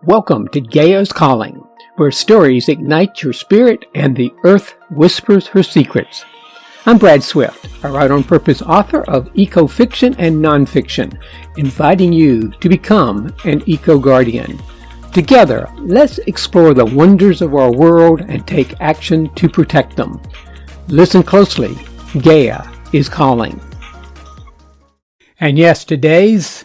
Welcome to Gaia's Calling, where stories ignite your spirit and the earth whispers her secrets. I'm Brad Swift, a right-on-purpose author of eco-fiction and nonfiction, inviting you to become an eco-guardian. Together, let's explore the wonders of our world and take action to protect them. Listen closely. Gaia is calling. And yes, today's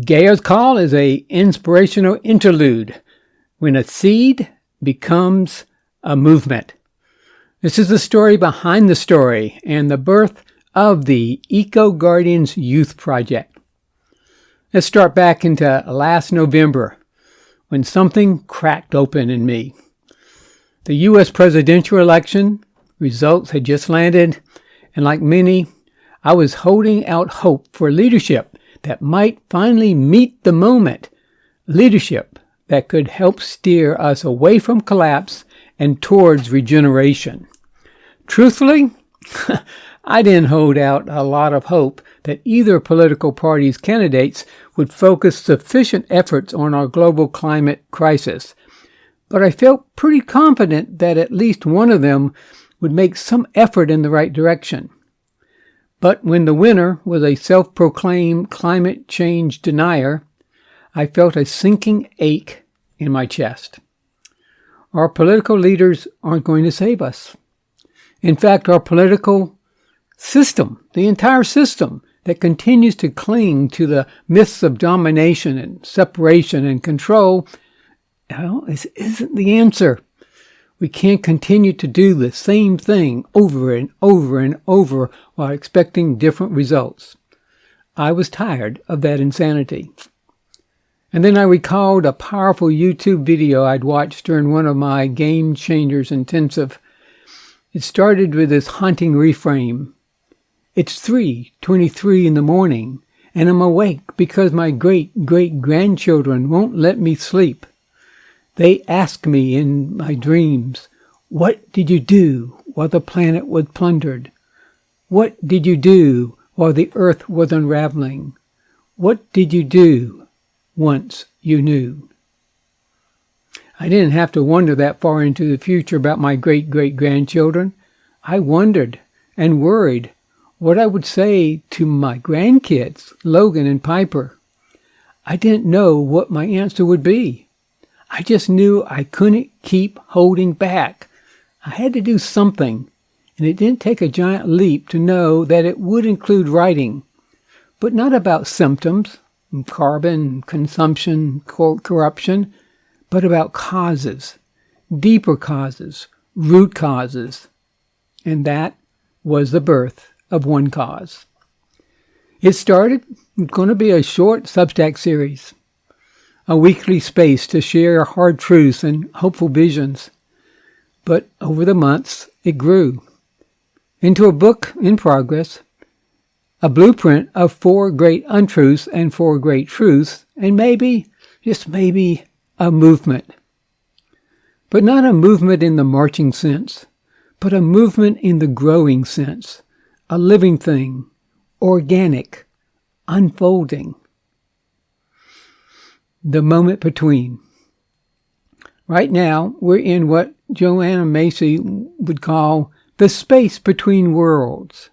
Gaia's Call is a inspirational interlude when a seed becomes a movement. This is the story behind the story and the birth of the Eco Guardians Youth Project. Let's start back into last November when something cracked open in me. The U.S. presidential election results had just landed, and like many, I was holding out hope for leadership that might finally meet the moment. Leadership that could help steer us away from collapse and towards regeneration. Truthfully, I didn't hold out a lot of hope that either political party's candidates would focus sufficient efforts on our global climate crisis. But I felt pretty confident that at least one of them would make some effort in the right direction. But when the winner was a self-proclaimed climate change denier, I felt a sinking ache in my chest. Our political leaders aren't going to save us. In fact, our political system, the entire system that continues to cling to the myths of domination and separation and control, this isn't the answer. We can't continue to do the same thing over and over and over while expecting different results. I was tired of that insanity. And then I recalled a powerful YouTube video I'd watched during one of my Game Changers intensive. It started with this haunting reframe. It's 3:23 in the morning, and I'm awake because my great-great-grandchildren won't let me sleep. They ask me in my dreams, "What did you do while the planet was plundered? What did you do while the earth was unraveling? What did you do once you knew?" I didn't have to wonder that far into the future about my great-great-grandchildren. I wondered and worried what I would say to my grandkids, Logan and Piper. I didn't know what my answer would be. I just knew I couldn't keep holding back. I had to do something, and it didn't take a giant leap to know that it would include writing, but not about symptoms, carbon consumption, corruption, but about causes, deeper causes, root causes. And that was the birth of one cause. It started, it's going to be a short Substack series. A weekly space to share hard truths and hopeful visions. But over the months, it grew into a book in progress, a blueprint of 4 great untruths and 4 great truths, and maybe, just maybe, a movement. But not a movement in the marching sense, but a movement in the growing sense, a living thing, organic, unfolding. The moment between. Right now, we're in what Joanna Macy would call the space between worlds.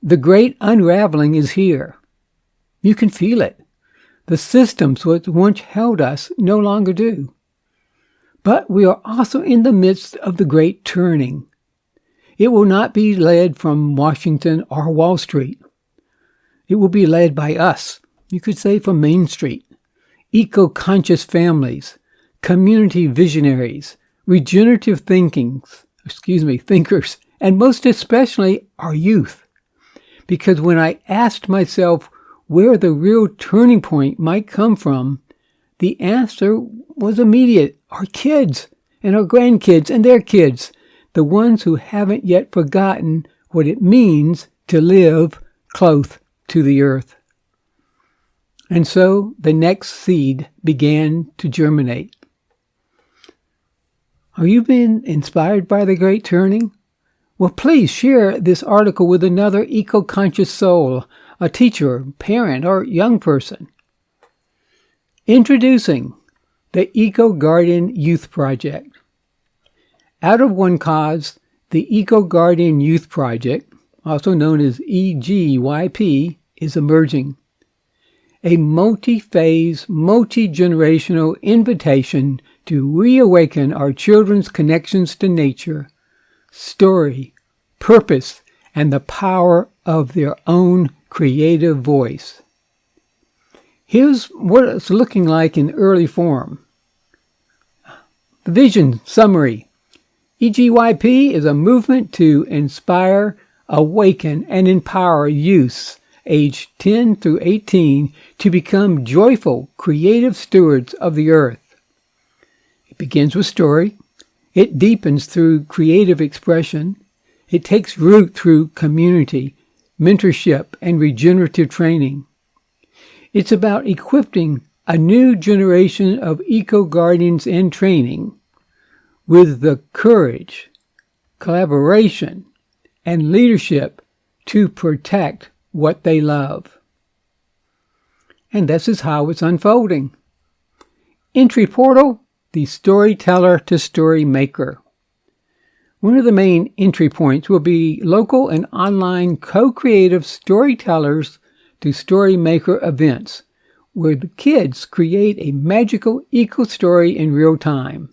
The great unraveling is here. You can feel it. The systems that once held us no longer do. But we are also in the midst of the great turning. It will not be led from Washington or Wall Street. It will be led by us, you could say from Main Street. Eco-conscious families, community visionaries, regenerative thinkers, and most especially our youth. Because when I asked myself where the real turning point might come from, the answer was immediate. Our kids and our grandkids and their kids, the ones who haven't yet forgotten what it means to live close to the earth. And so the next seed began to germinate. Are you being inspired by the great turning? Well, please share this article with another eco-conscious soul, a teacher, parent, or young person. Introducing the Eco Guardian Youth Project. Out of one cause, the Eco Guardian Youth Project, also known as EGYP, is emerging. A multi-phase, multi-generational invitation to reawaken our children's connections to nature, story, purpose, and the power of their own creative voice. Here's what it's looking like in early form. The vision summary. EGYP is a movement to inspire, awaken, and empower youths aged 10 through 18 to become joyful, creative stewards of the earth. It begins with story. It deepens through creative expression. It takes root through community, mentorship, and regenerative training. It's about equipping a new generation of eco-guardians in training with the courage, collaboration, and leadership to protect what they love. And this is how it's unfolding. Entry portal, the storyteller to story maker. One of the main entry points will be local and online co-creative storytellers to story maker events, where the kids create a magical eco-story in real time.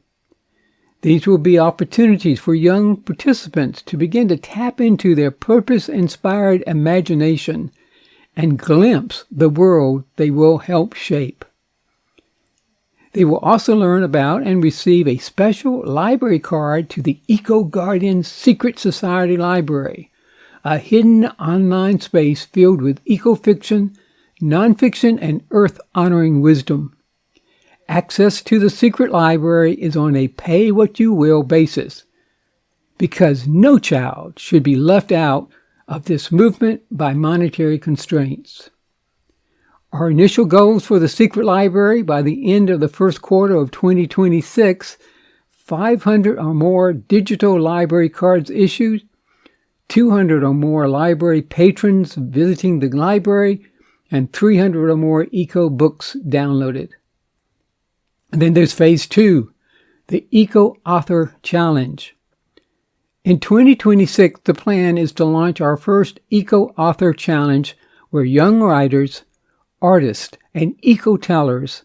These will be opportunities for young participants to begin to tap into their purpose-inspired imagination and glimpse the world they will help shape. They will also learn about and receive a special library card to the Eco Guardians Secret Society Library, a hidden online space filled with eco-fiction, nonfiction, and earth-honoring wisdom. Access to the secret library is on a pay-what-you-will basis, because no child should be left out of this movement by monetary constraints. Our initial goals for the secret library by the end of the first quarter of 2026, 500 or more digital library cards issued, 200 or more library patrons visiting the library, and 300 or more eco books downloaded. And then there's phase 2, the Eco Author Challenge. In 2026, the plan is to launch our first Eco Author Challenge, where young writers, artists, and eco-storytellers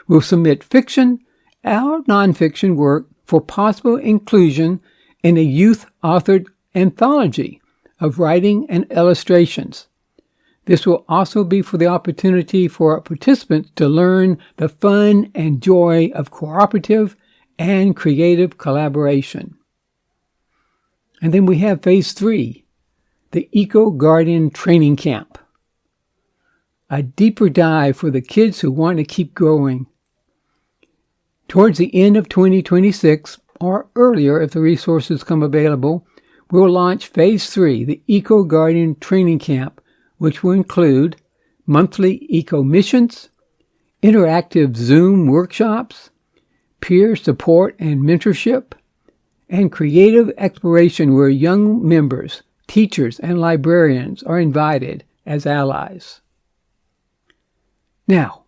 will submit fiction or nonfiction work for possible inclusion in a youth-authored anthology of writing and illustrations. This will also be for the opportunity for participants to learn the fun and joy of cooperative and creative collaboration. And then we have phase 3, the Eco Guardian Training Camp. A deeper dive for the kids who want to keep growing. Towards the end of 2026, or earlier if the resources come available, we'll launch phase 3, the Eco Guardian Training Camp, which will include monthly eco missions, interactive Zoom workshops, peer support and mentorship, and creative exploration where young members, teachers, and librarians are invited as allies. Now,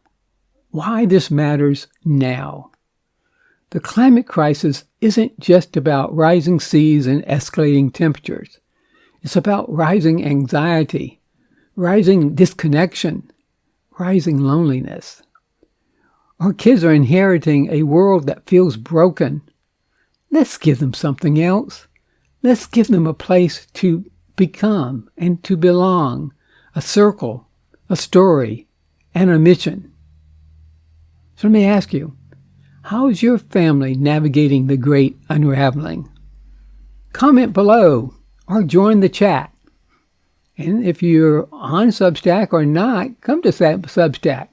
why this matters now? The climate crisis isn't just about rising seas and escalating temperatures. It's about rising anxiety, rising disconnection, rising loneliness. Our kids are inheriting a world that feels broken. Let's give them something else. Let's give them a place to become and to belong, a circle, a story, and a mission. So let me ask you, how is your family navigating the great unraveling? Comment below or join the chat. And if you're on Substack or not, come to Substack,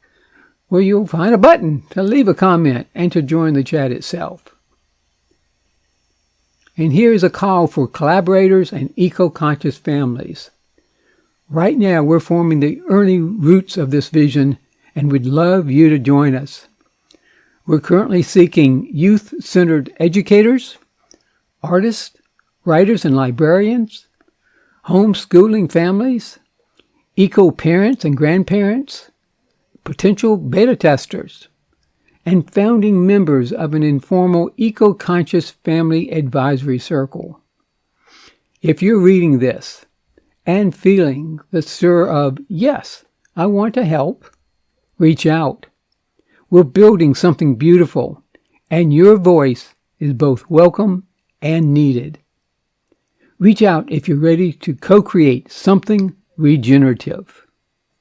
where you'll find a button to leave a comment and to join the chat itself. And here's a call for collaborators and eco-conscious families. Right now, we're forming the early roots of this vision, and we'd love you to join us. We're currently seeking youth-centered educators, artists, writers and librarians, homeschooling families, eco-parents and grandparents, potential beta testers, and founding members of an informal eco-conscious family advisory circle. If you're reading this and feeling the stir of, yes, I want to help, reach out. We're building something beautiful, and your voice is both welcome and needed. Reach out if you're ready to co-create something regenerative.